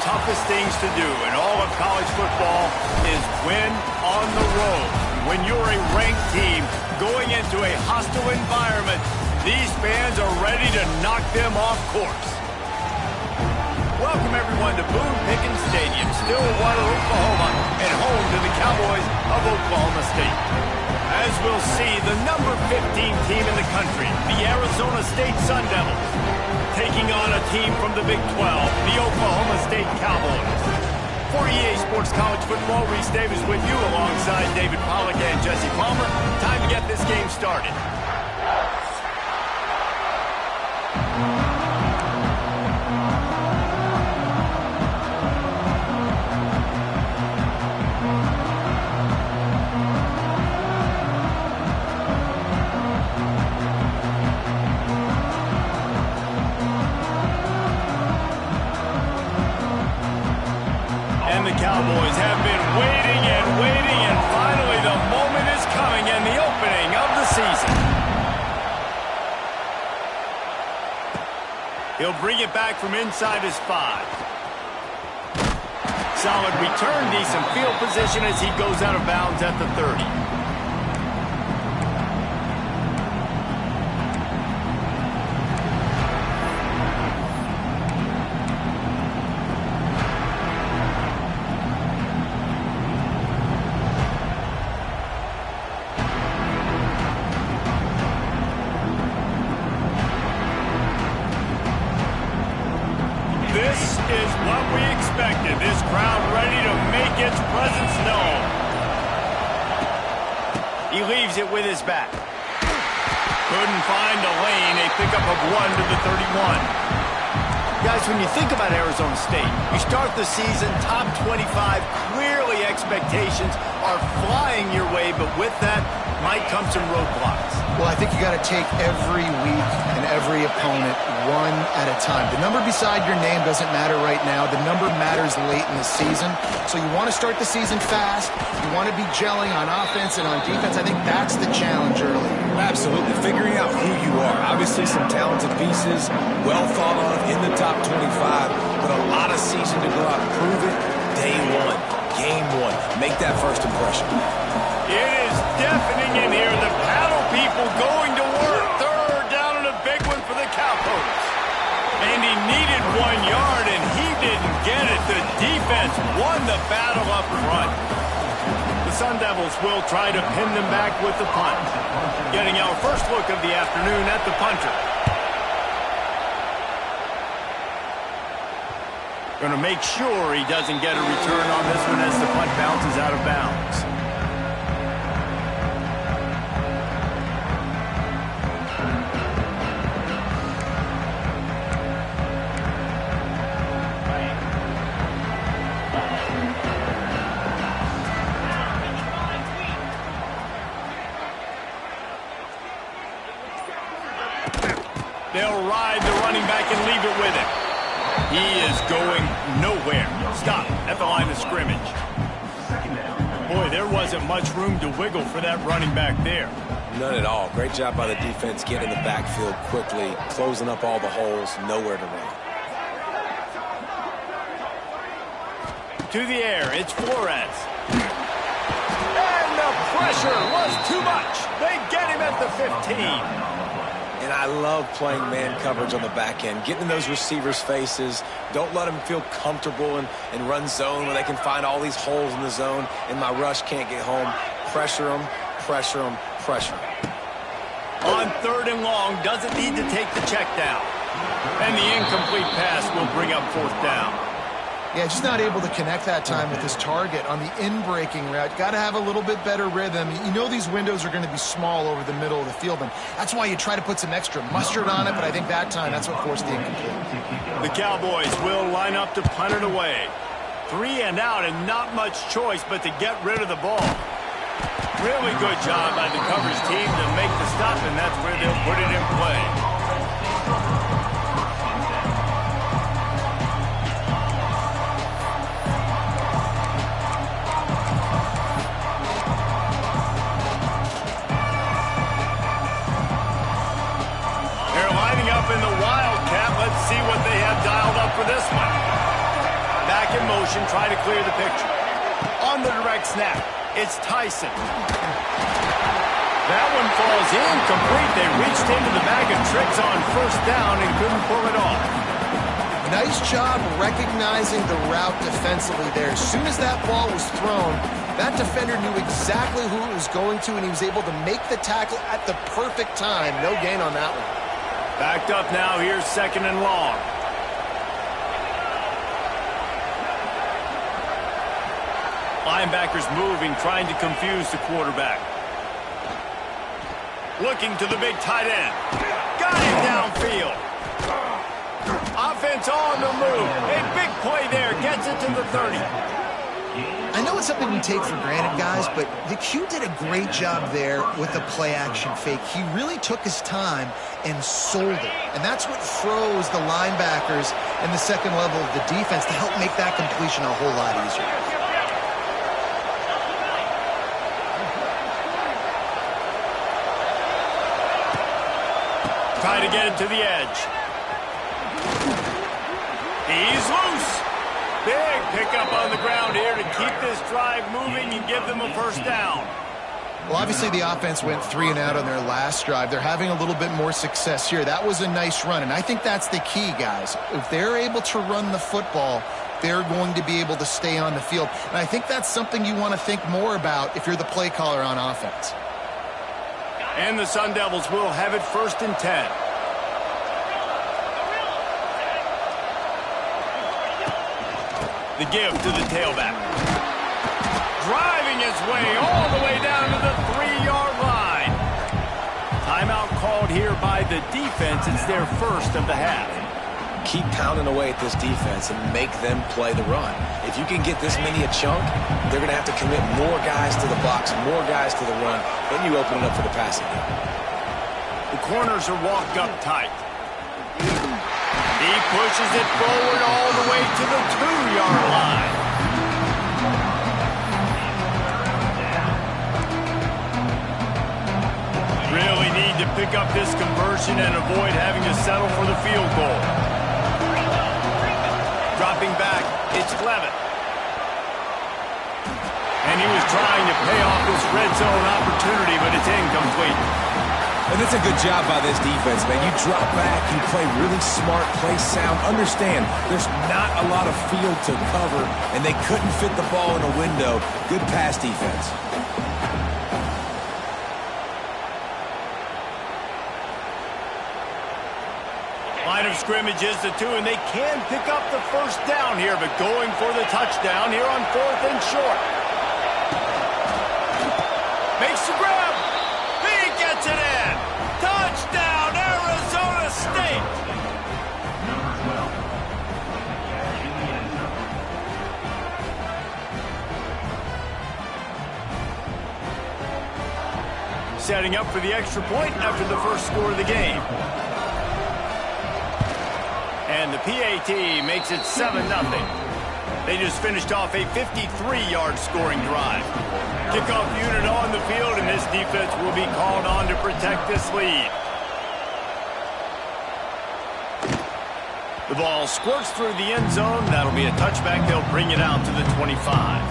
toughest things to do in all of college football is win on the road. When you're a ranked team going into a hostile environment, these fans are ready to knock them off course. Welcome, everyone, to Boone Pickens Stadium, Stillwater, Oklahoma, and home to the Cowboys of Oklahoma State. As we'll see, the number 15 team in the country, the Arizona State Sun Devils, taking on a team from the Big 12, the Oklahoma State Cowboys. For EA Sports College Football, Reese Davis with you alongside David Pollack and Jesse Palmer. Time to get this game started. Cowboys have been waiting and finally the moment is coming and the opening of the season. He'll bring it back from inside his 5. Solid return, decent field position as he goes out of bounds at the 30. This is what we expected. This crowd ready to make its presence known. He leaves it with his back. Couldn't find a lane. A pickup of 1 to the 31. Guys, when you think about Arizona State, you start the season top 25. Clearly expectations are flying your way, but with that might come some roadblocks. Well, I think you got to take every week and every opponent one at a time. The number beside your name doesn't matter right now. The number matters late in the season. So you want to start the season fast. You want to be gelling on offense and on defense. I think that's the challenge early. Absolutely. Figuring out who you are. Obviously some talented pieces, well thought of in the top 25, but a lot of season to go out and prove it. Day 1, game 1. Make that first impression. It is deafening in here. The paddle people going to work. Third down and a big one for the Cowboys. And he needed 1 yard, and he didn't get it. The defense won the battle up front. The Sun Devils will try to pin them back with the punt. Getting our first look of the afternoon at the punter. Going to make sure he doesn't get a return on this one as the punt bounces out of bounds. They'll ride the running back and leave it with him. He is going nowhere. Stop at the line of scrimmage. Boy, there wasn't much room to wiggle for that running back there. None at all. Great job by the defense getting in the backfield quickly, closing up all the holes, nowhere to run. To the air, it's Flores. And the pressure was too much. They get him at the 15. And I love playing man coverage on the back end, getting in those receivers' faces. Don't let them feel comfortable and run zone where they can find all these holes in the zone and my rush can't get home. Pressure them, pressure them, pressure them. On 3rd and long, doesn't need to take the check down. And the incomplete pass will bring up 4th down. Yeah, just not able to connect that time with his target on the in-breaking route. Got to have a little bit better rhythm. You know these windows are going to be small over the middle of the field, and that's why you try to put some extra mustard on it, but I think that time that's what forced the incomplete. The Cowboys will line up to punt it away. 3 and out and not much choice but to get rid of the ball. Really good job by the coverage team to make the stop, and that's where they'll put it in play. In the Wildcat, let's see what they have dialed up for this one. back in motion, try to clear the picture. On the direct snap, it's Tyson. That one falls incomplete. They reached into the bag of tricks on first down and couldn't pull it off. Nice job recognizing the route defensively there. As soon as that ball was thrown, that defender knew exactly who it was going to, and he was able to make the tackle at the perfect time. No gain on that one. Backed up now. Here's 2nd and long. Linebackers moving, trying to confuse the quarterback. Looking to the big tight end. Got him downfield. Offense on the move. A big play there. Gets it to the 30. I know it's something we take for granted, guys, but the Q did a great job there with the play-action fake. He really took his time and sold it. And that's what froze the linebackers and the second level of the defense to help make that completion a whole lot easier. Try to get it to the edge. He's loose. Big pickup on the ground here to keep this drive moving and give them a first down. Well, obviously the offense went 3 and out on their last drive. They're having a little bit more success here. That was a nice run, and I think that's the key, guys. If they're able to run the football, they're going to be able to stay on the field. And I think that's something you want to think more about if you're the play caller on offense. And the Sun Devils will have it 1st and 10. The give to the tailback. Driving his way all the way down to the 3-yard line. Timeout called here by the defense. It's their first of the half. Keep pounding away at this defense and make them play the run. If you can get this many a chunk, they're going to have to commit more guys to the box, more guys to the run. Then you open it up for the passing game. The corners are walked up tight. He pushes it forward all the way to the 2-yard line. Really need to pick up this conversion and avoid having to settle for the field goal. Dropping back, it's Levitt. And he was trying to pay off this red zone opportunity, but it's incomplete. And it's a good job by this defense, man. You drop back, you play really smart, play sound. Understand, there's not a lot of field to cover, and they couldn't fit the ball in a window. Good pass defense. Line of scrimmage is the 2, and they can pick up the first down here, but going for the touchdown here on 4th and short. Makes the grab. He gets it in. Touchdown, Arizona State. Setting up for the extra point after the first score of the game. And the PAT makes it 7-0. They just finished off a 53-yard scoring drive. Kickoff unit on the field, and this defense will be called on to protect this lead. The ball squirts through the end zone. That'll be a touchback. They'll bring it out to the 25.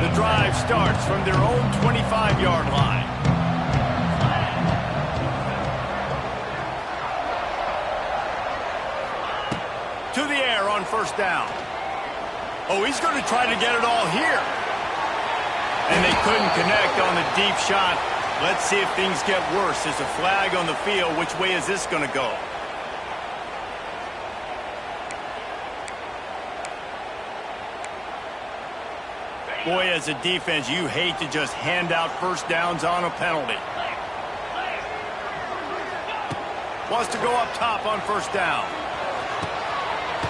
The drive starts from their own 25-yard line. To the air on first down. Oh, he's going to try to get it all here. And they couldn't connect on the deep shot. Let's see if things get worse. There's a flag on the field. Which way is this going to go? Boy, as a defense, you hate to just hand out first downs on a penalty. Wants to go up top on first down.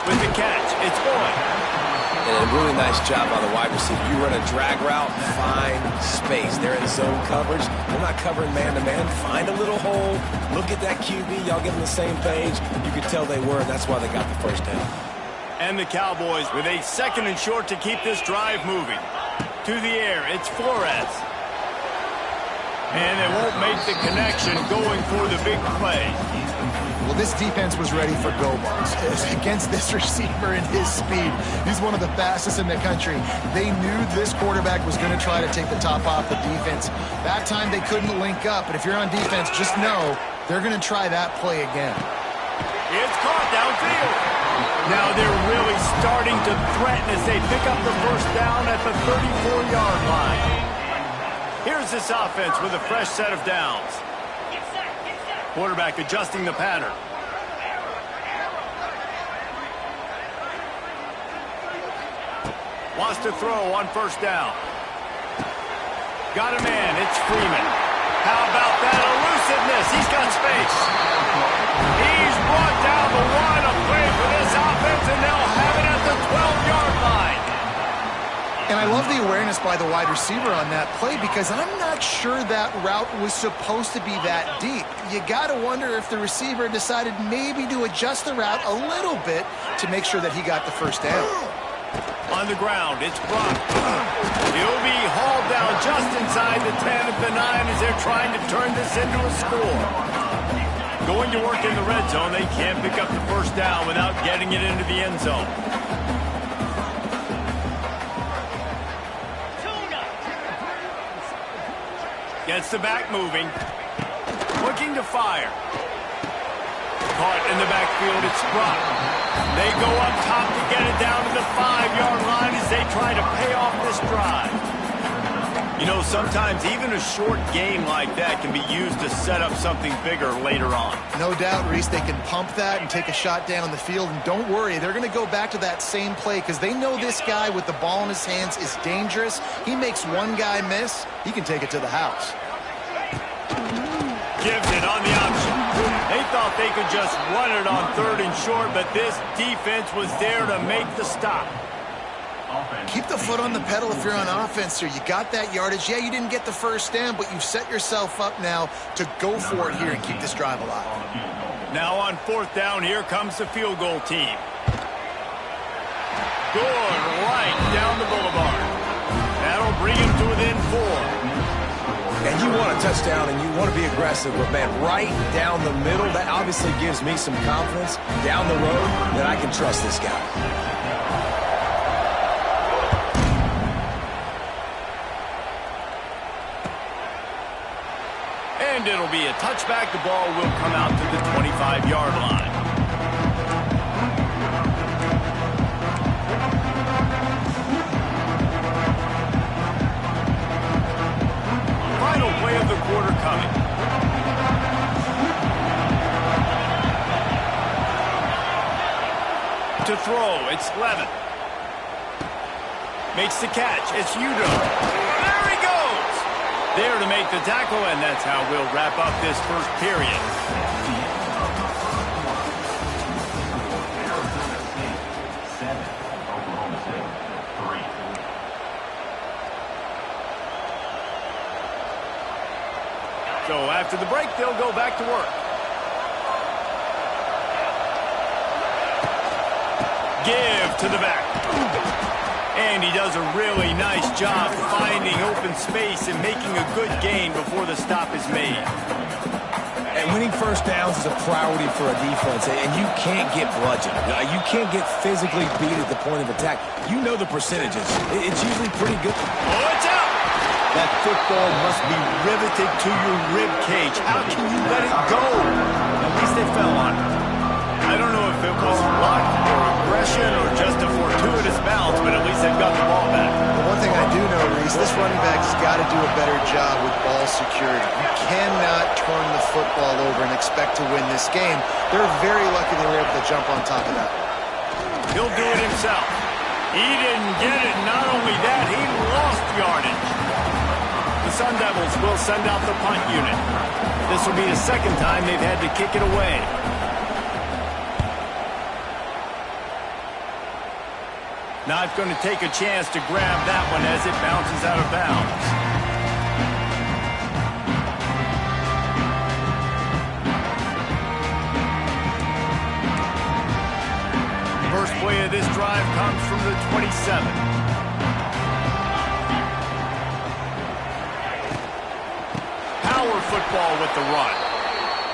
With the catch, it's Boyd. And a really nice job by the wide receiver. You run a drag route, find space. They're in zone coverage. They're not covering man-to-man. Find a little hole. Look at that QB. Y'all get on the same page. You could tell they were. That's why they got the first down. And the Cowboys with a 2nd and short to keep this drive moving. To the air, it's Flores. And they won't make the connection going for the big play. Well, this defense was ready for go-balls. Against this receiver and his speed, he's one of the fastest in the country. They knew this quarterback was going to try to take the top off the defense. That time they couldn't link up, but if you're on defense, just know they're going to try that play again. It's caught downfield. Now they're really starting to threaten as they pick up the first down at the 34-yard line. Here's this offense with a fresh set of downs. Quarterback adjusting the pattern. Wants to throw on first down. Got a man. It's Freeman. How about that elusiveness? He's got space. He's brought down the one. A play for this offense, and they'll have it at the 12-yard line. And I love the awareness by the wide receiver on that play because I'm not sure that route was supposed to be that deep. You got to wonder if the receiver decided maybe to adjust the route a little bit to make sure that he got the first down. On the ground, it's Brock. He'll be hauled down just inside the 10 of the 9 as they're trying to turn this into a score. Going to work in the red zone, they can't pick up the first down without getting it into the end zone. Gets the back moving. Looking to fire. Caught in the backfield, it's Brock. They go up top to get it down to the 5-yard line as they try to pay off this drive. You know, sometimes even a short game like that can be used to set up something bigger later on. No doubt, Reese, they can pump that and take a shot down the field. And don't worry, they're going to go back to that same play because they know this guy with the ball in his hands is dangerous. He makes one guy miss, he can take it to the house. Gives it on the option. They thought they could just run it on 3rd and short, but this defense was there to make the stop. Keep the foot on the pedal if you're on offense here. You got that yardage. Yeah, you didn't get the first down, but you've set yourself up now to go for it here and keep this drive alive. Now on 4th down, here comes the field goal team. Good, right down the boulevard. That'll bring him to within 4. And you want a touchdown and you want to be aggressive, but man, right down the middle, that obviously gives me some confidence down the road that I can trust this guy. And it'll be a touchback. The ball will come out to the 25-yard line. Final play of the quarter coming. To throw, it's Levin. Makes the catch, it's Udo. There he goes! There to make the tackle, and that's how we'll wrap up this first period. So after the break, they'll go back to work. Give to the back. And he does a really nice job finding open space and making a good gain before the stop is made. And winning first downs is a priority for a defense, and you can't get bludgeoned. You can't get physically beat at the point of attack. You know the percentages. It's usually pretty good. Oh, it's out! That football must be riveted to your rib cage. How can you let it go? At least they fell on it. I don't know if it was luck or aggression or just a fortuitous bounce, but at least they've got the ball back. The one thing I do know, Reese, this running back's got to do a better job with ball security. You cannot turn the football over and expect to win this game. They're very lucky they were able to jump on top of that. He'll do it himself. He didn't get it. Not only that, he lost yardage. The Sun Devils will send out the punt unit. This will be the second time they've had to kick it away. Not going to take a chance to grab that one as it bounces out of bounds. First play of this drive comes from the 27. Power football with the run.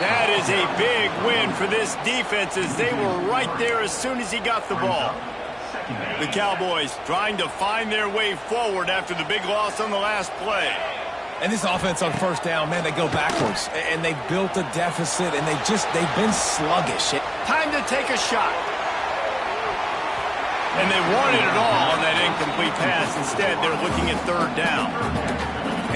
That is a big win for this defense as they were right there as soon as he got the ball. The Cowboys trying to find their way forward after the big loss on the last play. And this offense on first down, man, they go backwards. And they built a deficit, and they've been sluggish. Time to take a shot. And they wanted it all on that incomplete pass. Instead, they're looking at third down.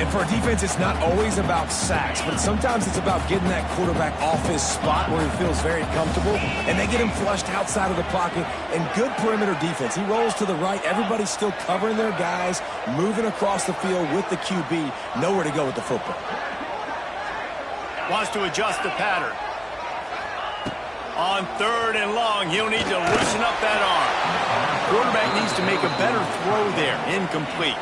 And for a defense, it's not always about sacks, but sometimes it's about getting that quarterback off his spot where he feels very comfortable, and they get him flushed outside of the pocket. And good perimeter defense. He rolls to the right. Everybody's still covering their guys, moving across the field with the QB. Nowhere to go with the football. Wants to adjust the pattern. On third and long, he'll need to loosen up that arm. Quarterback needs to make a better throw there. Incomplete.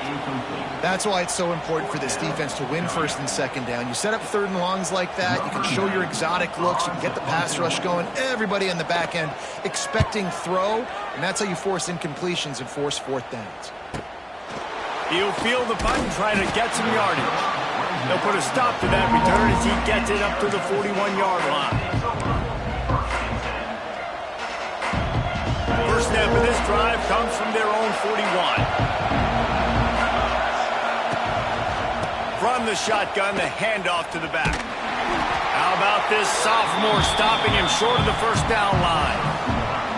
That's why it's so important for this defense to win first and second down. You set up third and longs like that. You can show your exotic looks. You can get the pass rush going. Everybody on the back end expecting throw, and that's how you force incompletions and force fourth downs. He'll feel the punt and try to get some yardage. They'll put a stop to that return as he gets it up to the 41-yard line. First snap of this drive comes from their own 41. From the shotgun, the handoff to the back. How about this sophomore stopping him short of the first down line?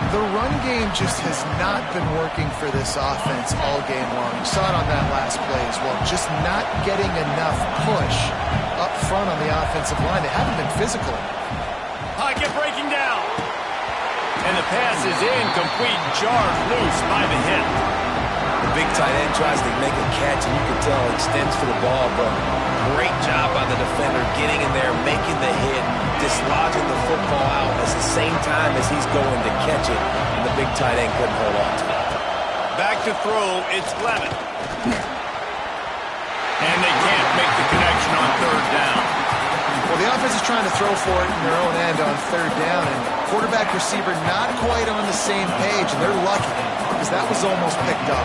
The run game just has not been working for this offense all game long. You saw it on that last play as well. Just not getting enough push up front on the offensive line. They haven't been physical. Pocket breaking down. And the pass is incomplete, jarred loose by the hip. The big tight end tries to make a catch, and you can tell extends for the ball, but great job by the defender getting in there, making the hit, dislodging the football out at the same time as he's going to catch it, and the big tight end couldn't hold on to it. Back to throw, it's Clement. And they can't make the connection on third down. Well, the offense is trying to throw for it in their own end on third down, and quarterback receiver not quite on the same page, and they're lucky because that was almost picked up.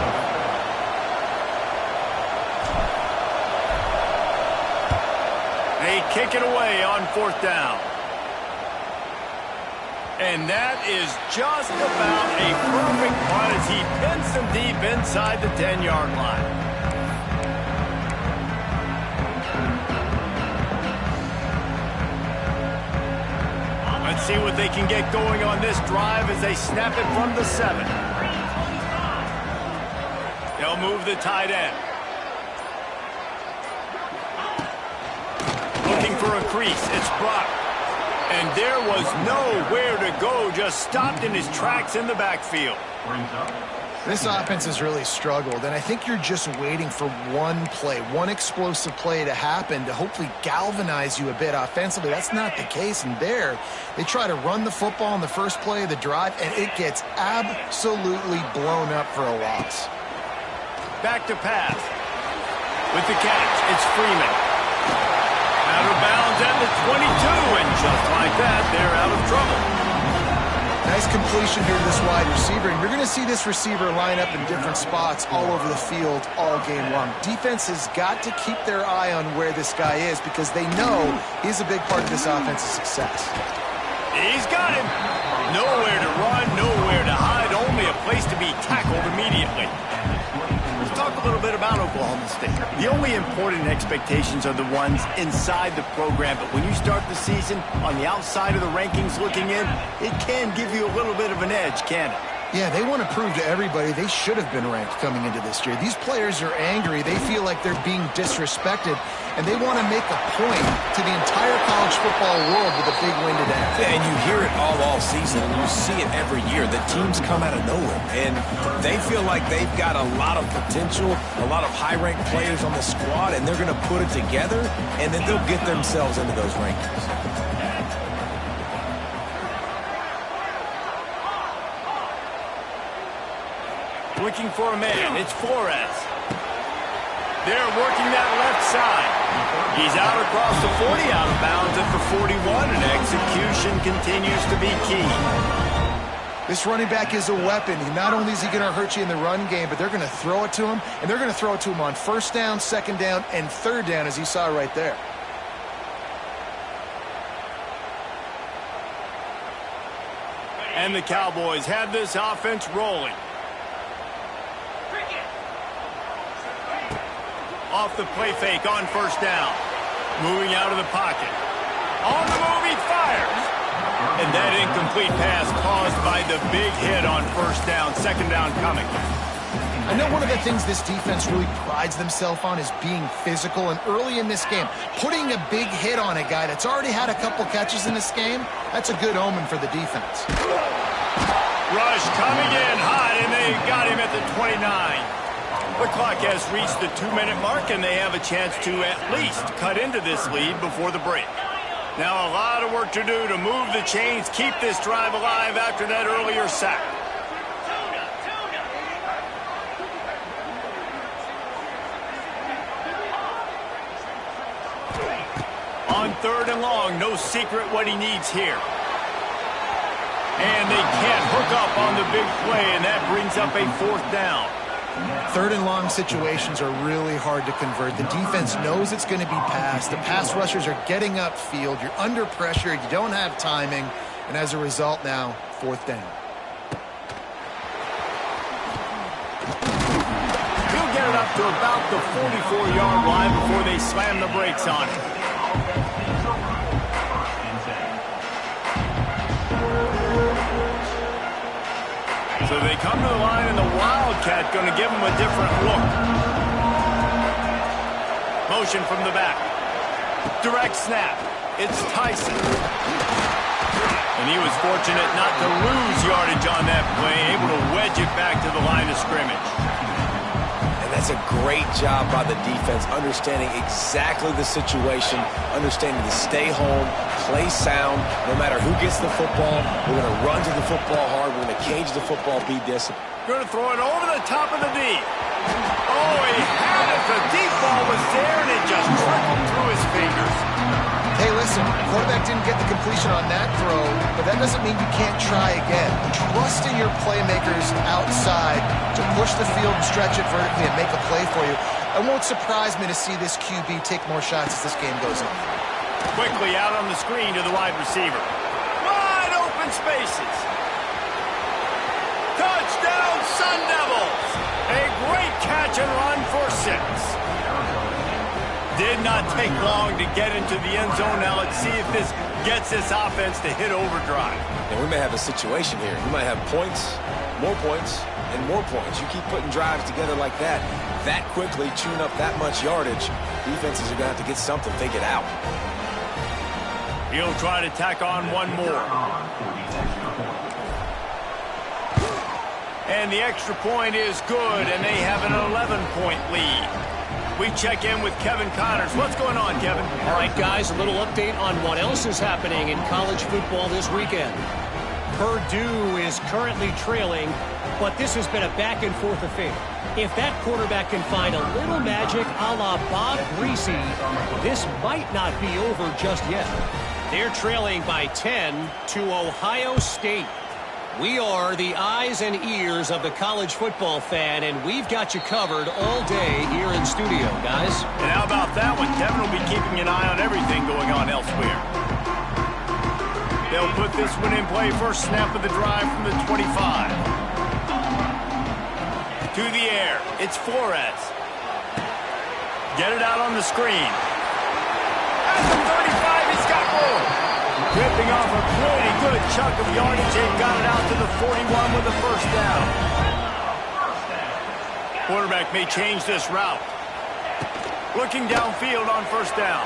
They kick it away on fourth down. And that is just about a perfect punt as he pins them deep inside the 10-yard line. Let's see what they can get going on this drive as they snap it from the 7. They'll move the tight end. Looking for a crease. It's blocked. And there was nowhere to go. Just stopped in his tracks in the backfield. This offense has really struggled, and I think you're just waiting for one play, one explosive play to happen to hopefully galvanize you a bit offensively. That's not the case, and there they try to run the football in the first play of the drive, and it gets absolutely blown up for a loss. Back to pass. With the catch, it's Freeman. Out of bounds at the 22, and just like that, they're out of trouble. Nice completion here to this wide receiver, and you're going to see this receiver line up in different spots all over the field all game long. Defense has got to keep their eye on where this guy is because they know he's a big part of this offense's success. He's got him. Nowhere to run, nowhere to hide, only a place to be tackled immediately. Let's talk a little bit about Oklahoma State. The only important expectations are the ones inside the program, but when you start the season on the outside of the rankings looking in, it can give you a little bit of an edge, can it? Yeah, they want to prove to everybody they should have been ranked coming into this year. These players are angry. They feel like they're being disrespected, and they want to make a point to the entire college football world with a big win today. Yeah, and you hear it all season, and you see it every year. The teams come out of nowhere, and they feel like they've got a lot of potential, a lot of high-ranked players on the squad, and they're going to put it together, and then they'll get themselves into those rankings. Looking for a man. It's Flores. They're working that left side. He's out across the 40, out of bounds at the 41, and execution continues to be key. This running back is a weapon. Not only is he going to hurt you in the run game, but they're going to throw it to him, and they're going to throw it to him on first down, second down, and third down, as you saw right there. And the Cowboys have this offense rolling. Off the play fake on first down. Moving out of the pocket. On the move, he fires. And that incomplete pass caused by the big hit on first down. Second down coming. I know one of the things this defense really prides themselves on is being physical. And early in this game, putting a big hit on a guy that's already had a couple catches in this game, that's a good omen for the defense. Rush coming in hot, and they got him at the 29. The clock has reached the 2-minute mark, and they have a chance to at least cut into this lead before the break. Now a lot of work to do to move the chains, keep this drive alive after that earlier sack. On 3rd and long, no secret what he needs here. And they can't hook up on the big play, and that brings up a 4th down. 3rd and long situations are really hard to convert. The defense knows it's going to be passed. The pass rushers are getting upfield. You're under pressure. You don't have timing. And as a result now, 4th down. He'll get it up to about the 44-yard line before they slam the brakes on it. So they come to the line, and the Wildcat going to give them a different look. Motion from the back. Direct snap. It's Tyson. And he was fortunate not to lose yardage on that play, able to wedge it back to the line of scrimmage. And that's a great job by the defense, understanding exactly the situation, understanding to stay home, play sound. No matter who gets the football, we're going to run to the football hard. We're going to cage the football, be disciplined. Going to throw it over the top of the D. Oh, he had it. The deep ball was there, and it just trickled through his fingers. Hey, listen, quarterback didn't get the completion on that throw, but that doesn't mean you can't try again. Trust in your playmakers outside to push the field and stretch it vertically and make a play for you. It won't surprise me to see this QB take more shots as this game goes on. Quickly out on the screen to the wide receiver. Wide open spaces. Touchdown, Sun Devils. A great catch and run for 6. Did not take long to get into the end zone. Now let's see if this gets this offense to hit overdrive. And we may have a situation here. We might have points, and more points. You keep putting drives together like that quickly, chewing up that much yardage, defenses are going to have to get something figured out. He'll try to tack on one more. And the extra point is good, and they have an 11-point lead. We check in with Kevin Connors. What's going on, Kevin? All right, guys, a little update on what else is happening in college football this weekend. Purdue is currently trailing, but this has been a back-and-forth affair. If that quarterback can find a little magic a la Bob Greasy, this might not be over just yet. They're trailing by 10 to Ohio State. We are the eyes and ears of the college football fan, and we've got you covered all day here in studio, guys. And how about that one? Kevin will be keeping an eye on everything going on elsewhere. They'll put this one in play. First snap of the drive from the 25. To the air. It's Flores. Get it out on the screen. At the 35, he's got room. Ripping off a pretty good chunk of yardage. They've got it out to the 41 with a first down. Quarterback may change this route. Looking downfield on first down.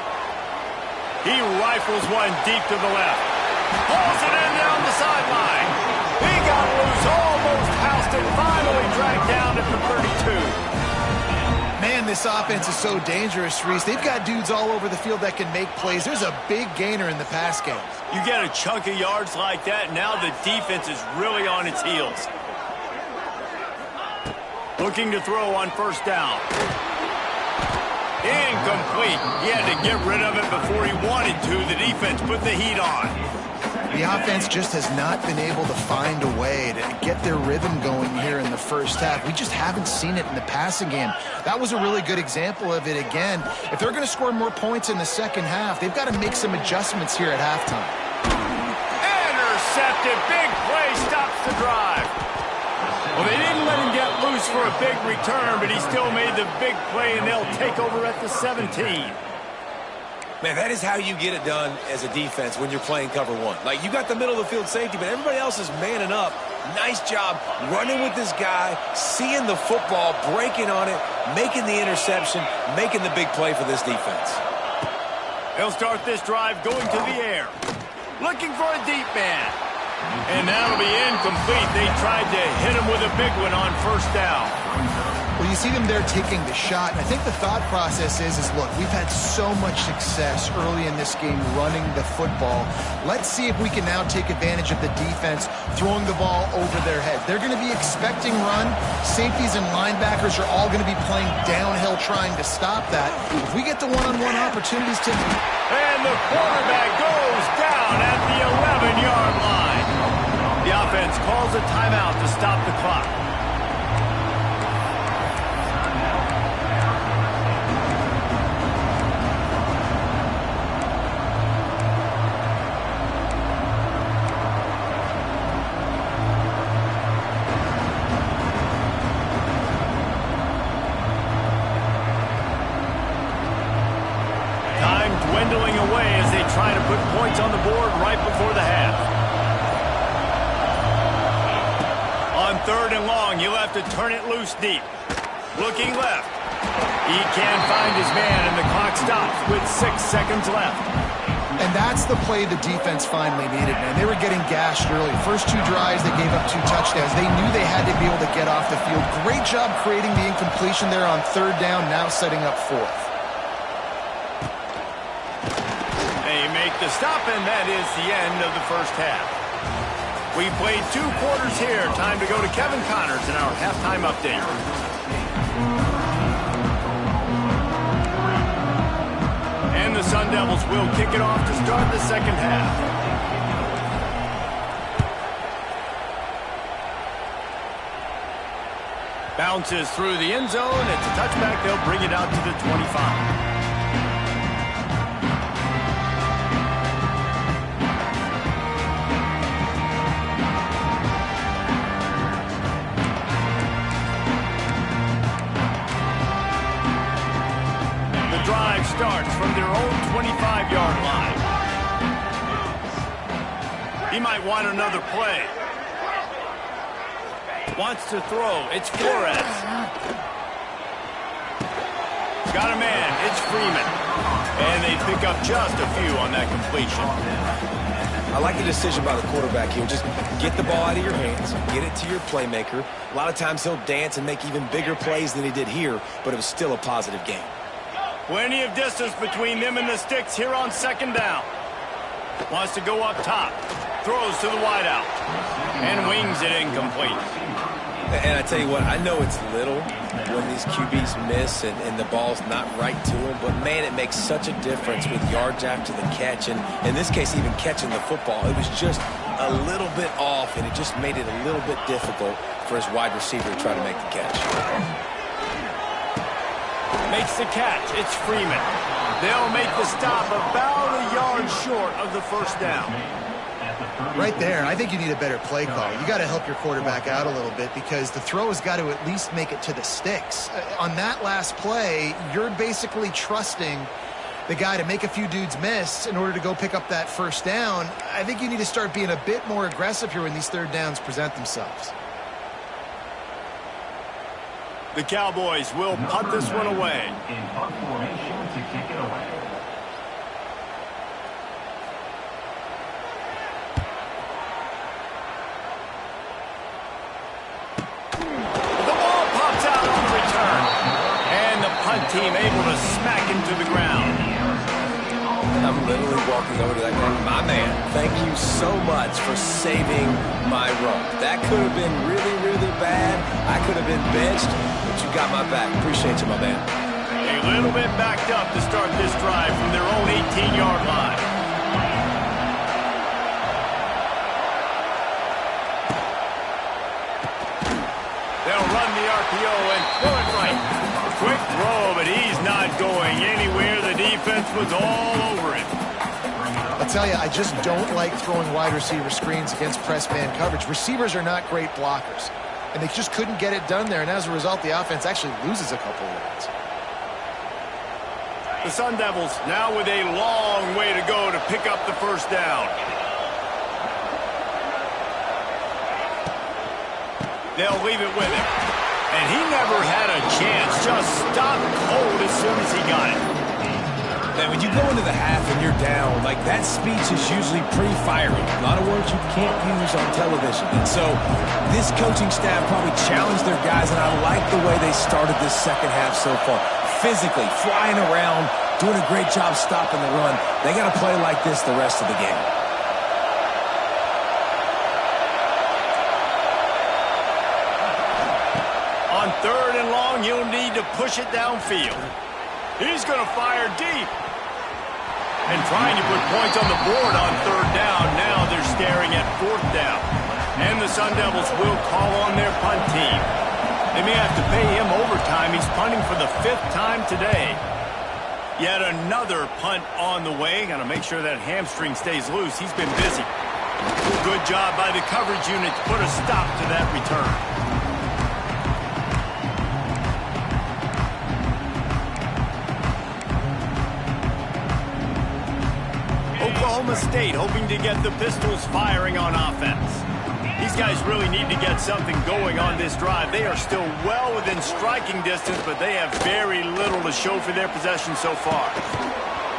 He rifles one deep to the left. Pulls it in down the sideline. He got loose, almost housed it, finally dragged down at the 32. Man, this offense is so dangerous, Reese. They've got dudes all over the field that can make plays. There's a big gainer in the pass game. You get a chunk of yards like that, now the defense is really on its heels. Looking to throw on first down. Incomplete. He had to get rid of it before he wanted to. The defense put the heat on. The offense just has not been able to find a way to get their rhythm going here in the first half. We just haven't seen it in the passing game. That was a really good example of it again. If they're going to score more points in the second half, they've got to make some adjustments here at halftime. intercepted. Big play stops the drive. Well, they didn't let him get loose for a big return, but he still made the big play, and they'll take over at the 17. Man, that is how you get it done as a defense when you're playing cover one. Like, you got the middle of the field safety, but everybody else is manning up. Nice job running with this guy, seeing the football, breaking on it, making the interception, making the big play for this defense. He'll start this drive going to the air. Looking for a deep man. And that'll be incomplete. They tried to hit him with a big one on first down. Well, you see them there taking the shot, and I think the thought process is look, we've had so much success early in this game running the football. Let's see if we can now take advantage of the defense throwing the ball over their head. They're going to be expecting run. Safeties and linebackers are all going to be playing downhill trying to stop that. If we get the one-on-one opportunities to... And the quarterback goes down at the 11-yard line. The offense calls a timeout to stop the clock. Time dwindling away as they try to put points on the board right before the half. On 3rd and long, you'll have to turn it loose deep. Looking left. He can't find his man, and the clock stops with 6 seconds left. And that's the play the defense finally needed, man. They were getting gashed early. First 2 drives, they gave up 2 touchdowns. They knew they had to be able to get off the field. Great job creating the incompletion there on 3rd down, now setting up 4th. They make the stop, and that is the end of the first half. We played 2 quarters here. Time to go to Kevin Connors in our halftime update. And the Sun Devils will kick it off to start the second half. Bounces through the end zone. It's a touchback. They'll bring it out to the 25. Drive starts from their own 25-yard line. He might want another play. Wants to throw. It's Flores. Got a man. It's Freeman. And they pick up just a few on that completion. I like the decision by the quarterback here. Just get the ball out of your hands, get it to your playmaker. A lot of times he'll dance and make even bigger plays than he did here, but it was still a positive game. Plenty of distance between them and the sticks here on 2nd down. Wants to go up top. Throws to the wideout. And wings it incomplete. And I tell you what, I know it's little when these QBs miss and the ball's not right to them, but man, it makes such a difference with yards after the catch. And in this case, even catching the football, it was just a little bit off, and it just made it a little bit difficult for his wide receiver to try to make the catch. Makes the catch. It's Freeman. They'll make the stop about a yard short of the first down. Right there, I think you need a better play call. You got to help your quarterback out a little bit because the throw has got to at least make it to the sticks. On that last play, you're basically trusting the guy to make a few dudes miss in order to go pick up that first down. I think you need to start being a bit more aggressive here when these 3rd downs present themselves. The Cowboys will punt this one away. In punt formation to kick it away. The ball pops out on the return. And the punt team able to smack him to the ground. I'm literally walking over to that guy. My man, thank you so much for saving my run. That could have been really, really bad. I could have been benched, but you got my back. Appreciate you, my man. A little bit backed up to start this drive from their own 18-yard line. They'll run the RPO and throw it right. Quick throw, but he's not going anywhere. The defense was all over him. I'll tell you, I just don't like throwing wide receiver screens against press man coverage. Receivers are not great blockers, and they just couldn't get it done there, and as a result, the offense actually loses a couple of yards. The Sun Devils now with a long way to go to pick up the first down. They'll leave it with him. And he never had a chance. Just stopped cold as soon as he got it. Man, when you go into the half and you're down, like that speech is usually pretty fiery. A lot of words you can't use on television. And so this coaching staff probably challenged their guys, and I like the way they started this second half so far. Physically, flying around, doing a great job stopping the run. They got to play like this the rest of the game. On 3rd and long, he'll need to push it downfield. He's going to fire deep. And trying to put points on the board on 3rd down. Now they're staring at 4th down. And the Sun Devils will call on their punt team. They may have to pay him overtime. He's punting for the 5th time today. Yet another punt on the way. Got to make sure that hamstring stays loose. He's been busy. Good job by the coverage unit to put a stop to that return. Oklahoma State hoping to get the Pistols firing on offense. These guys really need to get something going on this drive. They are still well within striking distance, but they have very little to show for their possession so far.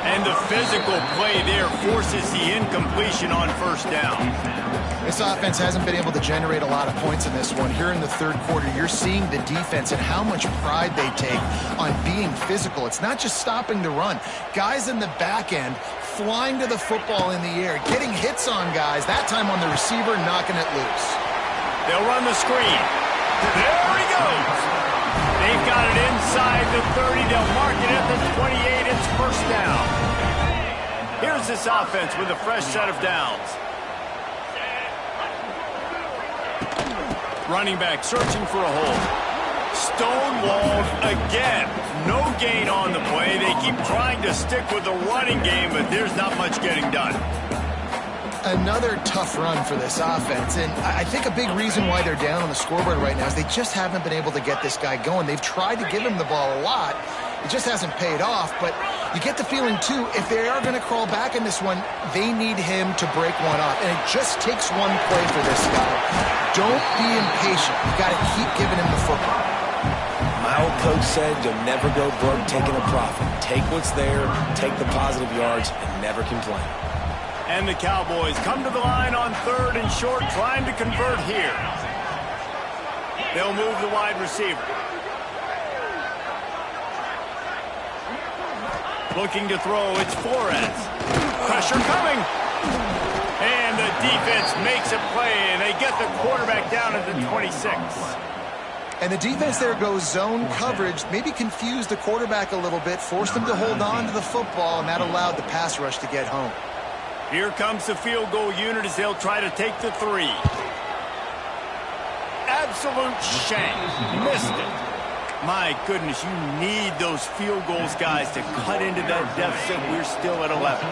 And the physical play there forces the incompletion on 1st down. This offense hasn't been able to generate a lot of points in this one. Here in the 3rd quarter, you're seeing the defense and how much pride they take on being physical. It's not just stopping the run. Guys in the back end flying to the football in the air, getting hits on guys, that time on the receiver, knocking it loose. They'll run the screen. There he goes. They've got it inside the 30. They'll mark it at the 28. It's 1st down. Here's this offense with a fresh set of downs. Running back searching for a hole. Stonewalled again. No gain on the play. They keep trying to stick with the running game, but there's not much getting done. Another tough run for this offense, and I think a big reason why they're down on the scoreboard right now is they just haven't been able to get this guy going. They've tried to give him the ball a lot. It just hasn't paid off, but you get the feeling, too, if they are going to crawl back in this one, they need him to break one off, and it just takes one play for this guy. Don't be impatient. You got to keep giving him the football. My old coach said you'll never go broke taking a profit. Take what's there, take the positive yards, and never complain. And the Cowboys come to the line on 3rd and short, trying to convert here. They'll move the wide receiver. Looking to throw, it's Flores. Pressure coming. And the defense makes a play, and they get the quarterback down at the 26. And the defense there goes zone coverage, maybe confused the quarterback a little bit, forced him to hold on to the football, and that allowed the pass rush to get home. Here comes the field goal unit as they'll try to take the 3. Absolute shank. Missed it. My goodness, you need those field goals, guys, to cut into that deficit. We're still at 11.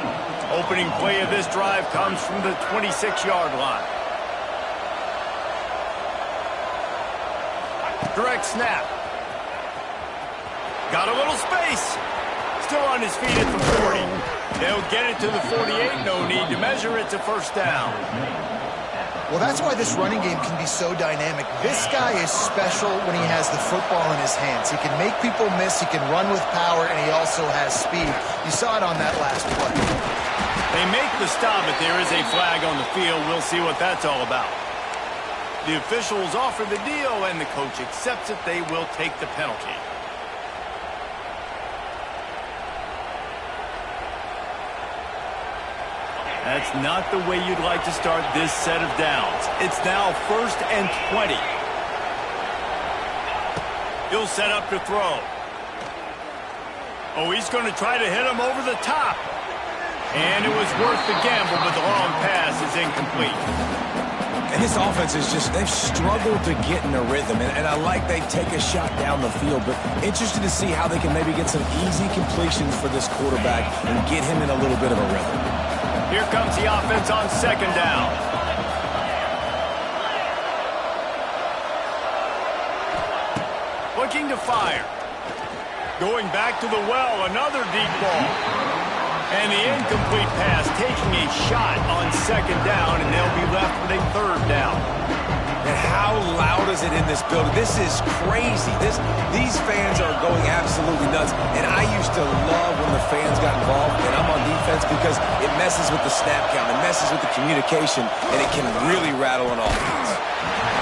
Opening play of this drive comes from the 26-yard line. Direct snap. Got a little space. Still on his feet at the 40. They'll get it to the 48. No need to measure it to 1st down. Well, that's why this running game can be so dynamic. This guy is special when he has the football in his hands. He can make people miss, he can run with power, and he also has speed. You saw it on that last play. They make the stop, but there is a flag on the field. We'll see what that's all about. The officials offer the deal, and the coach accepts it. They will take the penalty. That's not the way you'd like to start this set of downs. It's now 1st and 20. He'll set up to throw. Oh, he's going to try to hit him over the top. And it was worth the gamble, but the long pass is incomplete. And this offense is just, they've struggled to get in a rhythm. And I like they take a shot down the field, but interested to see how they can maybe get some easy completions for this quarterback and get him in a little bit of a rhythm. Here comes the offense on second down. Looking to fire. Going back to the well, another deep ball. And the incomplete pass, taking a shot on second down, and they'll be left with a third down. And how loud is it in this building? This is crazy. These fans are going absolutely nuts. And I used to love when the fans got involved, and I'm on defense because it messes with the snap count, it messes with the communication, and it can really rattle an offense.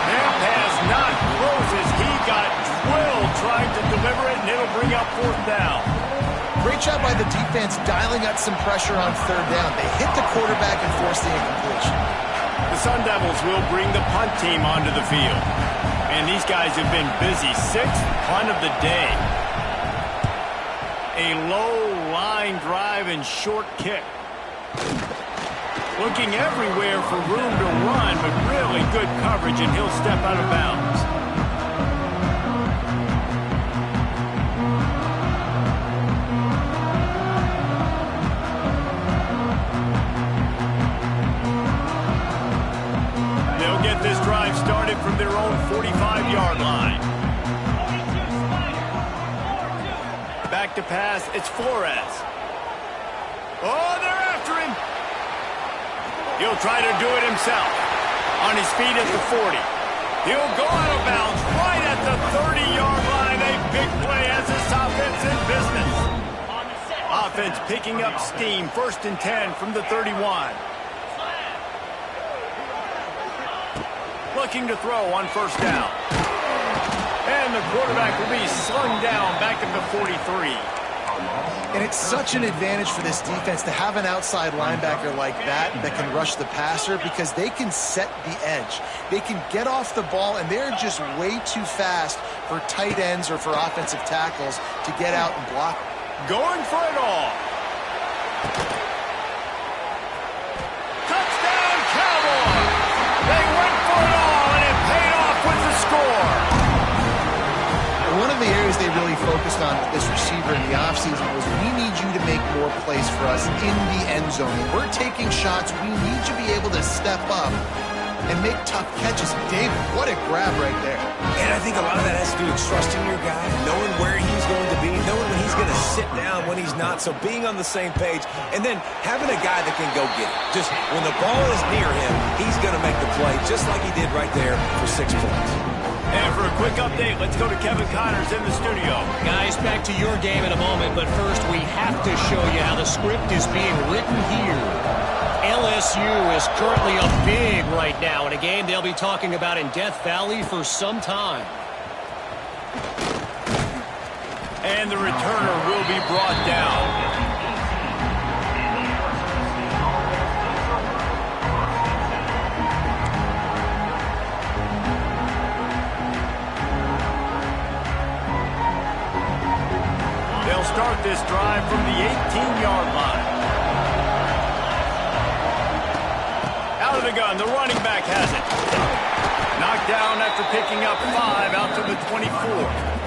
That pass not close as he got drilled trying to deliver it, and it'll bring up fourth down. Great job by the defense dialing up some pressure on third down. They hit the quarterback and forced the incompletion. The Sun Devils will bring the punt team onto the field. And these guys have been busy. Sixth punt of the day. A low line drive and short kick. Looking everywhere for room to run, but really good coverage, and he'll step out of bounds. They'll get this drive started from their own 45-yard line. Back to pass, it's Flores. Oh, they're after him. He'll try to do it himself. On his feet at the 40. He'll go out of bounds right at the 30-yard line. A big play as this offense in business. Offense picking up steam. 1st and 10 from the 31. Looking to throw on 1st down. And the quarterback will be slung down back at the 43. And it's such an advantage for this defense to have an outside linebacker like that can rush the passer, because they can set the edge. They can get off the ball, and they're just way too fast for tight ends or for offensive tackles to get out and block. Going for it all. Touchdown, Cowboys! They went for it all, and it paid off with the score. One of the areas they really focused on with this receiver in the offseason was, we need you to make more plays for us in the end zone. When we're taking shots, we need you to be able to step up and make tough catches. David, what a grab right there. And I think a lot of that has to do with trusting your guy, knowing where he's going to be, knowing when he's going to sit down, when he's not. So being on the same page, and then having a guy that can go get it. Just when the ball is near him, he's going to make the play, just like he did right there for 6 points. And for a quick update, let's go to Kevin Connors in the studio. Guys, back to your game in a moment, but first we have to show you how the script is being written here. LSU is currently up big right now in a game they'll be talking about in Death Valley for some time. And the returner will be brought down. They'll start this drive from the 18-yard line. Out of the gun, the running back has it. Knocked down after picking up 5 out to the 24.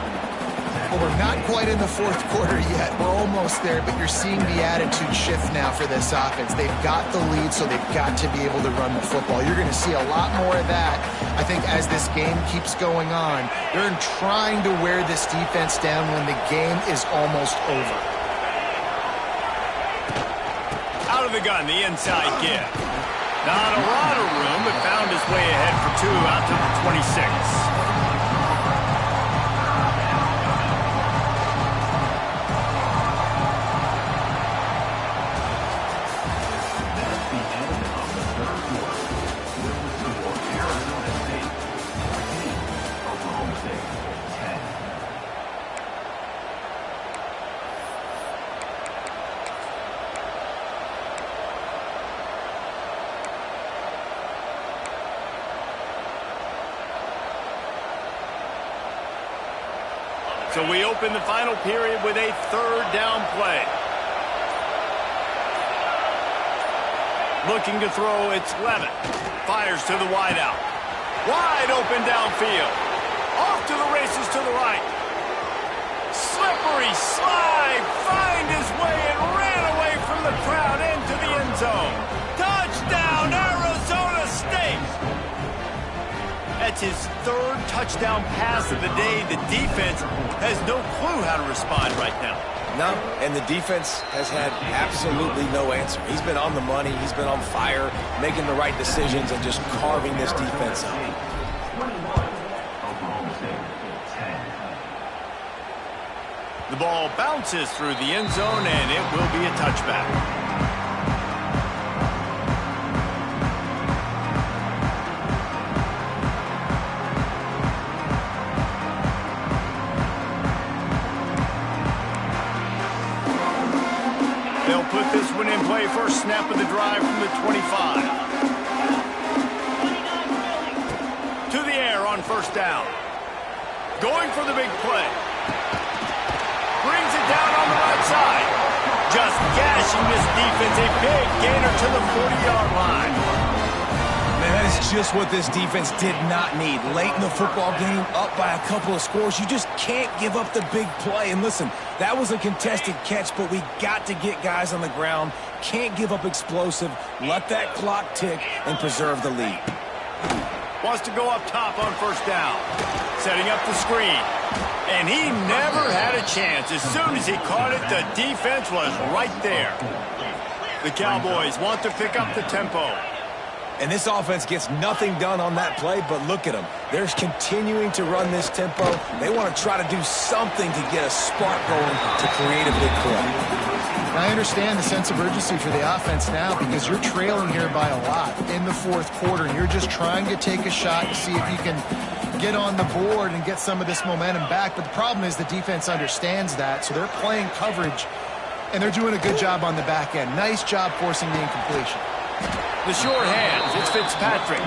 Well, we're not quite in the 4th quarter yet. We're almost there, but you're seeing the attitude shift now for this offense. They've got the lead, so they've got to be able to run the football. You're going to see a lot more of that, I think, as this game keeps going on. They're trying to wear this defense down when the game is almost over. Out of the gun, the inside give. Not a lot of room, but found his way ahead for 2 out to the 26. So we open the final period with a 3rd down play. Looking to throw, it's Levitt. Fires to the wideout. Wide open downfield. Off to the races to the right. Slippery slide. Find his way and ran away from the crowd into the end zone. It's his third touchdown pass of the day. The defense has no clue how to respond right now. No, and the defense has had absolutely no answer. He's been on the money. He's been on fire, making the right decisions and just carving this defense up. 21, Oklahoma State, 10. The ball bounces through the end zone, and it will be a touchback. They'll put this one in play. First snap of the drive from the 25. To the air on first down. Going for the big play. Brings it down on the right side. Just gashing this defense. A big gainer to the 40-yard line. Man, that is just what this defense did not need. Late in the football game, up by a couple of scores, you just can't give up the big play. And listen, that was a contested catch, but we got to get guys on the ground. Can't give up explosive. Let that clock tick and preserve the lead. Wants to go up top on first down. Setting up the screen. And he never had a chance. As soon as he caught it, the defense was right there. The Cowboys want to pick up the tempo. And this offense gets nothing done on that play, but look at them. They're continuing to run this tempo. They want to try to do something to get a spark going to create a big play. I understand the sense of urgency for the offense now because you're trailing here by a lot in the fourth quarter, and you're just trying to take a shot to see if you can get on the board and get some of this momentum back. But the problem is the defense understands that, so they're playing coverage, and they're doing a good job on the back end. Nice job forcing the incompletion. The short hands, it's Fitzpatrick.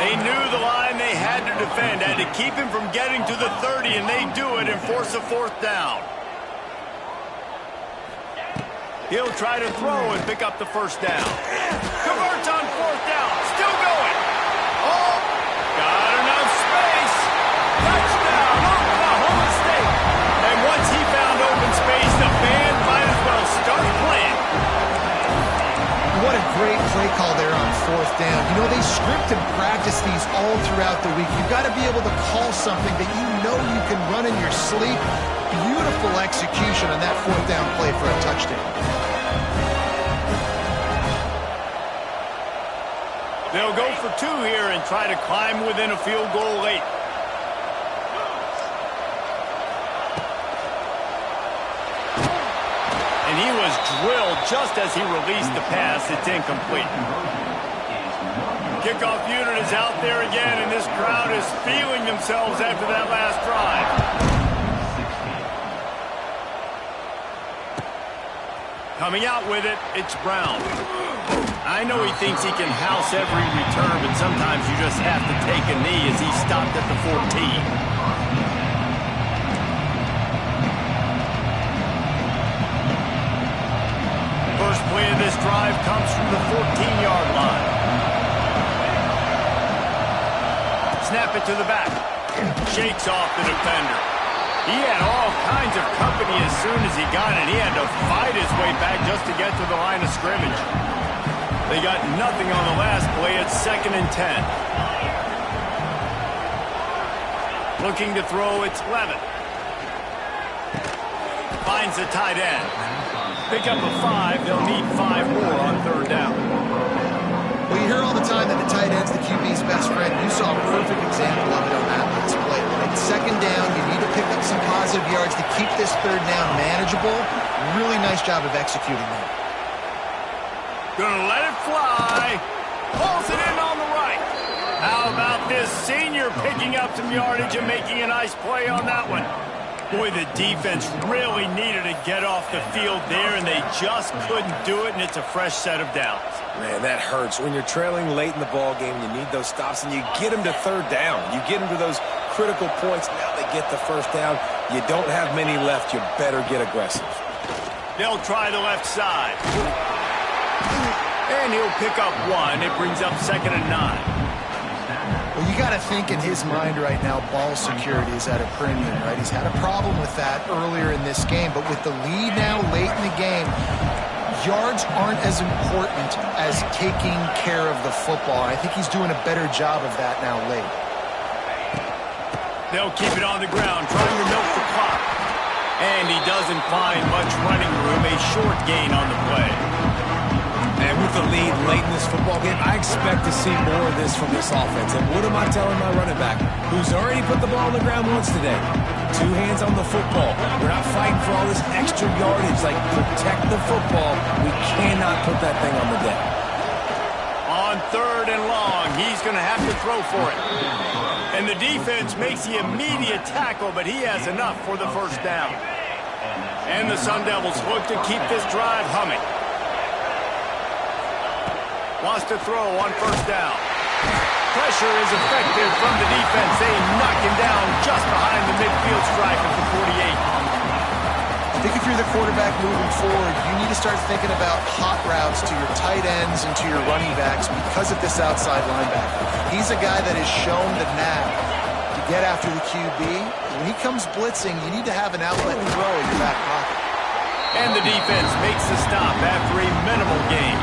They knew the line they had to defend, had to keep him from getting to the 30, and they do it and force a fourth down. He'll try to throw and pick up the first down. Converts on fourth down, still going. Oh, got enough space. Touchdown, Oklahoma State. And once he found open space, the band might as well start playing. What a great play call there on fourth down. You know, they script and practice these all throughout the week. You've got to be able to call something that you know you can run in your sleep. Beautiful execution on that fourth down play for a touchdown. They'll go for two here and try to climb within a field goal late. And he was drilled just as he released the pass. It's incomplete. Kickoff unit is out there again, and this crowd is feeling themselves after that last drive. Coming out with it, it's Brown. I know he thinks he can house every return, but sometimes you just have to take a knee as he stopped at the 14. First play of this drive comes from the 14-yard line. Snap it to the back. Shakes off the defender. He had all kinds of company as soon as he got it. He had to fight his way back just to get to the line of scrimmage. They got nothing on the last play. It's 2nd and 10. Looking to throw, it's Levitt. Finds the tight end. Pick up a 5. They'll need 5 more on third down. Well, you hear all the time that the tight end's the QB's best friend. You saw a perfect example of it on that last play. When it's 2nd down, you need to pick up some positive yards to keep this third down manageable. Really nice job of executing that. Gonna let it fly. Pulls it in on the right. How about this senior picking up some yardage and making a nice play on that one? Boy, the defense really needed to get off the field there, and they just couldn't do it, and it's a fresh set of downs. Man, that hurts. When you're trailing late in the ball game, you need those stops, and you get them to third down. You get them to those critical points. Now they get the first down. You don't have many left. You better get aggressive. They'll try the left side. And he'll pick up 1. It brings up 2nd and 9. Well, you got to think in his mind right now, ball security is at a premium, right? He's had a problem with that earlier in this game, but with the lead now late in the game, yards aren't as important as taking care of the football. I think he's doing a better job of that now late. They'll keep it on the ground, trying to milk the clock. And he doesn't find much running room, a short gain on the play. And with the lead late in this football game, I expect to see more of this from this offense. And what am I telling my running back, who's already put the ball on the ground once today? 2 hands on the football. We're not fighting for all this extra yardage. Like, protect the football. We cannot put that thing on the deck. On 3rd and long, he's going to have to throw for it. And the defense makes the immediate tackle, but he has enough for the first down. And the Sun Devils look to keep this drive humming. Wants to throw on 1st down. Pressure is effective from the defense. They knock him down just behind the midfield stripe at the 48. I think if you're the quarterback moving forward, you need to start thinking about hot routes to your tight ends and to your running backs because of this outside linebacker. He's a guy that has shown the knack to get after the QB. When he comes blitzing, you need to have an outlet throw in your back pocket. And the defense makes the stop after a minimal gain.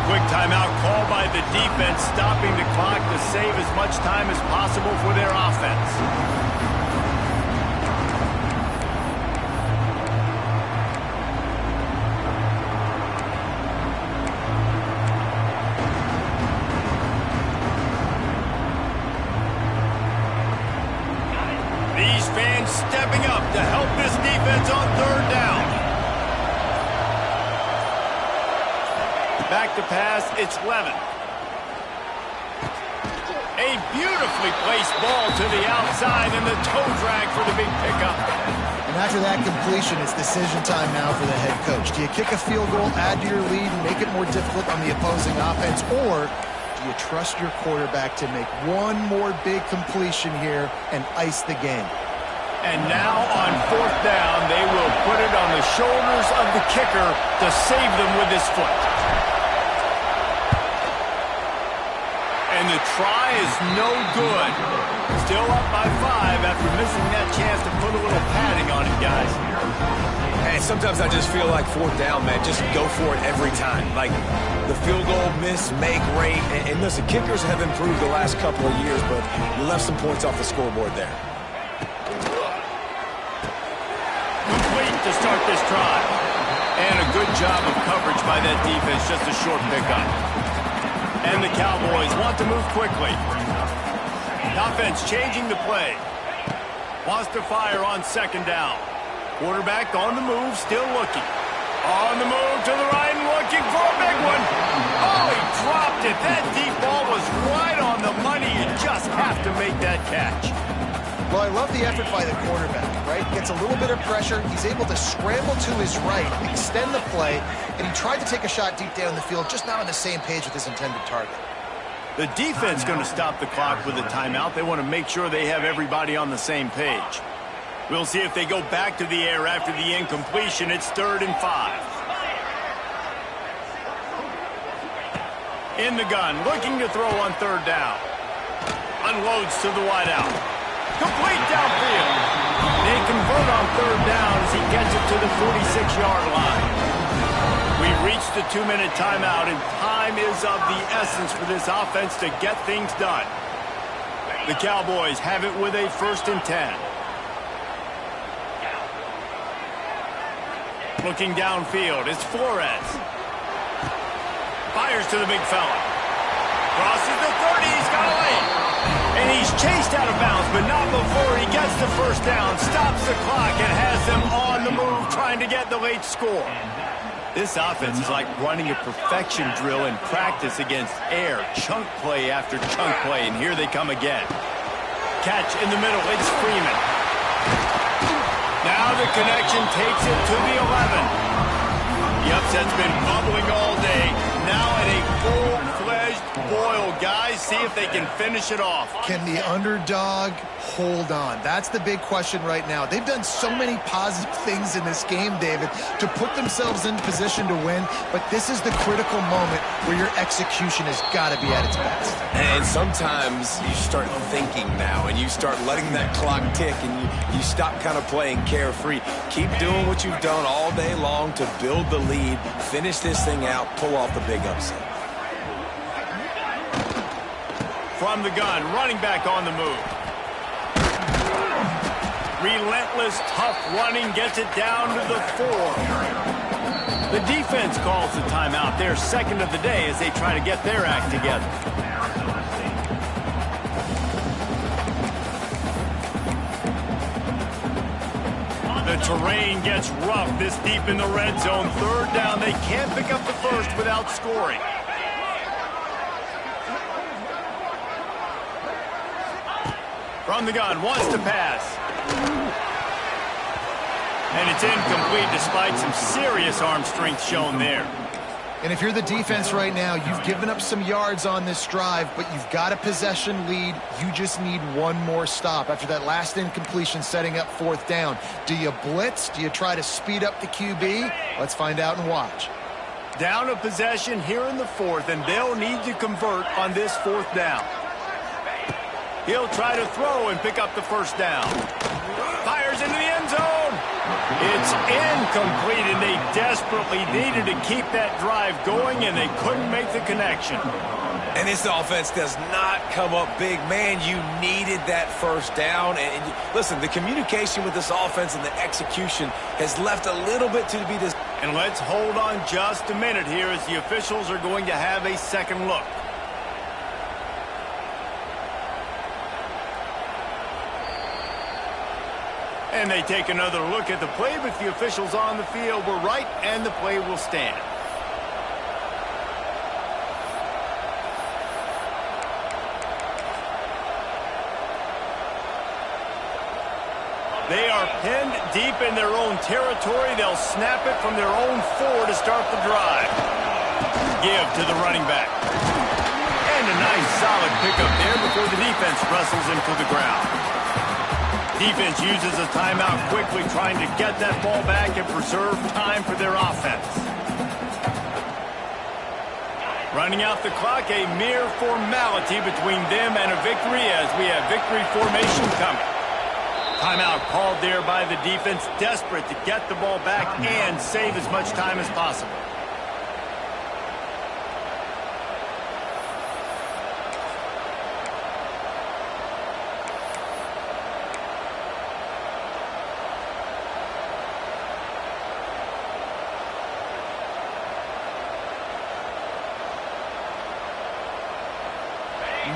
Quick timeout called by the defense, stopping the clock to save as much time as possible for their offense. These fans stepping up to help this defense on 3rd down. Back to pass, it's Levin. A beautifully placed ball to the outside and the toe drag for the big pickup. And after that completion, it's decision time now for the head coach. Do you kick a field goal, add to your lead, and make it more difficult on the opposing offense, or do you trust your quarterback to make one more big completion here and ice the game? And now on 4th down, they will put it on the shoulders of the kicker to save them with his foot. And the try is no good. Still up by 5 after missing that chance to put a little padding on it, guys. Hey, sometimes I just feel like 4th down, man. Just go for it every time. Like the field goal miss, make rate. And listen, kickers have improved the last couple of years, but you left some points off the scoreboard there. Complete to start this drive. And a good job of coverage by that defense, just a short pickup. And the Cowboys want to move quickly. Offense changing the play. Wants to fire on 2nd down. Quarterback on the move, still looking. On the move to the right and looking for a big one. Oh, he dropped it. That deep ball was right on the money. You just have to make that catch. Well, I love the effort by the quarterback, right? Gets a little bit of pressure. He's able to scramble to his right, extend the play, and he tried to take a shot deep down the field, just not on the same page with his intended target. The defense going to stop the clock with a timeout. They want to make sure they have everybody on the same page. We'll see if they go back to the air after the incompletion. It's 3rd and 5. In the gun, looking to throw on 3rd down. Unloads to the wideout. Complete downfield. They convert on 3rd down as he gets it to the 46-yard line. We reached the 2-minute timeout, and time is of the essence for this offense to get things done. The Cowboys have it with a 1st and 10. Looking downfield, it's Flores. Fires to the big fella. Crosses the 30, he's got a lane. And he's chased out of bounds, but not before he gets the 1st down, stops the clock, and has them on the move trying to get the late score. This offense is like running a perfection drill in practice against air, chunk play after chunk play, and here they come again. Catch in the middle, it's Freeman. Now the connection takes it to the 11. The upset's been bubbling all day. Now at a full-fledged boil, guys. See if they can finish it off. Can the underdog hold on? That's the big question right now. They've done so many positive things in this game, David, to put themselves in position to win, but this is the critical moment where your execution has got to be at its best. And sometimes you start thinking now, and you start letting that clock tick, and you stop kind of playing carefree. Keep doing what you've done all day long to build the lead, finish this thing out, pull off the big upset. From the gun, running back on the move. relentless, tough running gets it down to the 4. The defense calls the timeout. Their second of the day as they try to get their act together. The terrain gets rough this deep in the red zone. Third down. They can't pick up the first without scoring. From the gun, wants to pass. And it's incomplete despite some serious arm strength shown there. And if you're the defense right now, you've given up some yards on this drive, but you've got a possession lead. You just need one more stop after that last incompletion setting up fourth down. Do you blitz? Do you try to speed up the QB? Let's find out and watch. Down a possession here in the fourth, and they'll need to convert on this fourth down. He'll try to throw and pick up the first down. Fires into the end zone. It's incomplete, and they desperately needed to keep that drive going, and they couldn't make the connection. And this offense does not come up big. Man, you needed that first down. And listen, the communication with this offense and the execution has left a little bit to be desired. And let's hold on just a minute here as the officials are going to have a second look. And they take another look at the play, but the officials on the field were right, and the play will stand. They are pinned deep in their own territory. They'll snap it from their own 4 to start the drive. Give to the running back. And a nice solid pickup there before the defense wrestles him to the ground. Defense uses a timeout quickly, trying to get that ball back and preserve time for their offense. Running out the clock, a mere formality between them and a victory as we have victory formation coming. Timeout called there by the defense, desperate to get the ball back and save as much time as possible.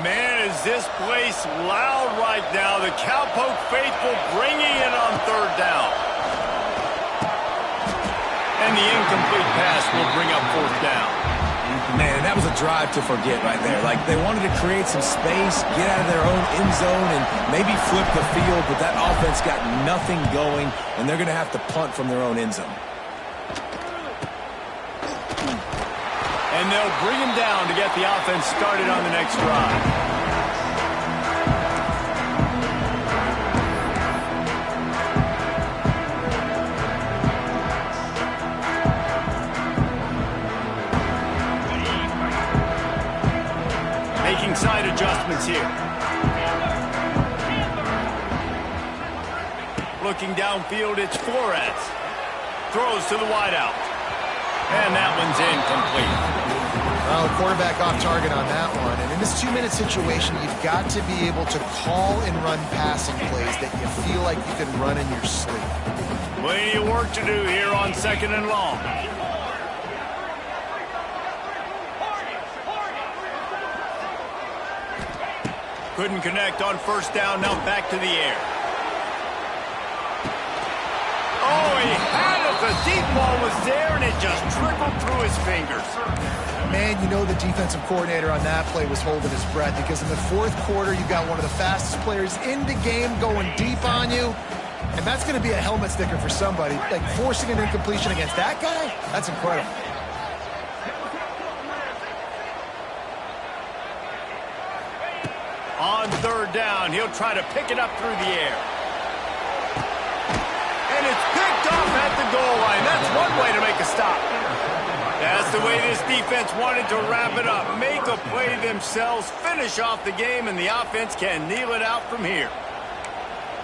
Man, is this place loud right now. The Cowpoke faithful bringing it on third down. And the incomplete pass will bring up fourth down. Man, that was a drive to forget right there. Like, they wanted to create some space, get out of their own end zone, and maybe flip the field, but that offense got nothing going, and they're going to have to punt from their own end zone. And they'll bring him down to get the offense started on the next drive. Making side adjustments here. Looking downfield, it's Flores. Throws to the wideout. And that one's incomplete. Well, quarterback off target on that one. And in this 2-minute situation, you've got to be able to call and run passing plays that you feel like you can run in your sleep. Plenty of work to do here on second and long. Couldn't connect on first down. Now back to the air. Oh, he had it. The deep ball was there, and it just trickled through his fingers. Man, you know the defensive coordinator on that play was holding his breath because in the fourth quarter, you've got one of the fastest players in the game going deep on you, and that's going to be a helmet sticker for somebody. Like, forcing an incompletion against that guy, that's incredible. On third down, he'll try to pick it up through the air. And it's picked off at the goal line. That's one way to make a stop. That's the way this defense wanted to wrap it up. Make a play themselves, finish off the game, and the offense can kneel it out from here.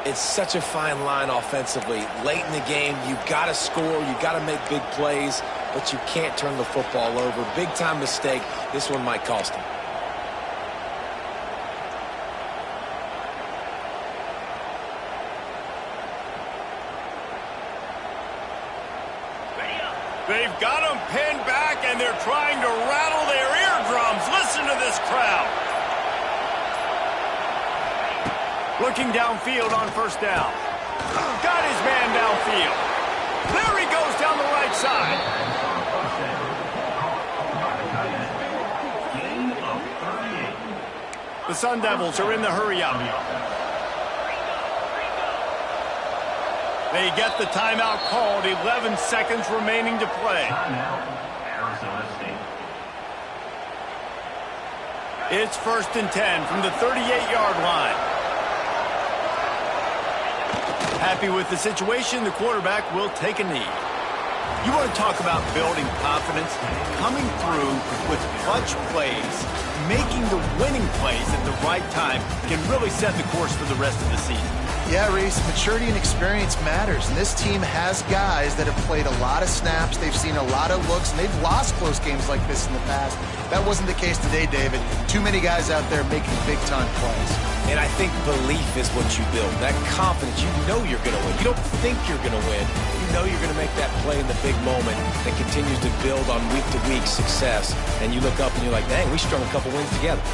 It's such a fine line offensively. Late in the game, you've got to score, you've got to make big plays, but you can't turn the football over. Big-time mistake. This one might cost them. They've got them pinned back, and they're trying to rattle their eardrums. Listen to this crowd. Looking downfield on first down. Got his man downfield. There he goes down the right side. The Sun Devils are in the hurry-up. They get the timeout called. 11 seconds remaining to play. It's 1st and 10 from the 38-yard line. Happy with the situation, the quarterback will take a knee. You want to talk about building confidence? Coming through with clutch plays, making the winning plays at the right time can really set the course for the rest of the season. Yeah, Reese, maturity and experience matters, and this team has guys that have played a lot of snaps, they've seen a lot of looks, and they've lost close games like this in the past. That wasn't the case today, David. Too many guys out there making big-time plays. And I think belief is what you build. That confidence, you know you're going to win. You don't think you're going to win. You know you're going to make that play in the big moment that continues to build on week-to-week success. And you look up and you're like, dang, we strung a couple wins together.